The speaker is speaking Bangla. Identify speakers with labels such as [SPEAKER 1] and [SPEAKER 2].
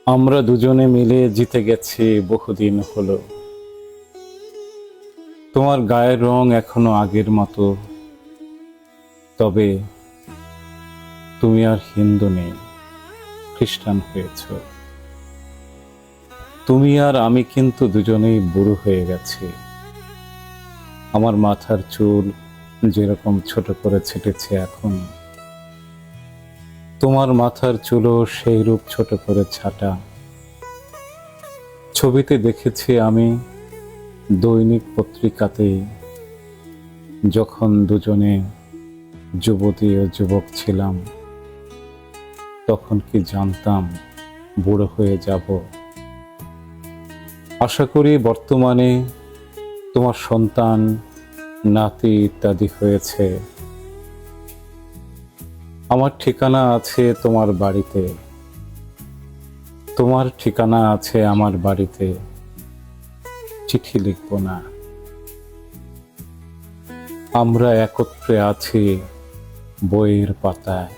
[SPEAKER 1] আমরা দুজনে মিলে জিতে গেছি বহুদিন হলো। তোমার গায়ের রং এখনো আগের মতো, তবে তুমি আর হিন্দু নেই, খ্রিস্টান হয়েছ। তুমি আর আমি কিন্তু দুজনেই বুড়ো হয়ে গেছি। আমার মাথার চুল যেরকম ছোট করে ছেটেছে এখন, তোমার মাথার চুলও সেই রূপ ছোট করে ছাটা। ছবিতে দেখেছি আমি, দৈনিক পত্রিকাতে, যখন দুজনে যুবতী ও যুবক ছিলাম। তখন কি জানতাম বুড়ো হয়ে যাব? আশা করি বর্তমানে তোমার সন্তান, নাতি ইত্যাদি হয়েছে। আমার ঠিকানা আছে তোমার বাড়িতে, তোমার ঠিকানা আছে আমার বাড়িতে। চিঠি লিখব না, আমরা একত্রে আছি বইয়ের পাতায়।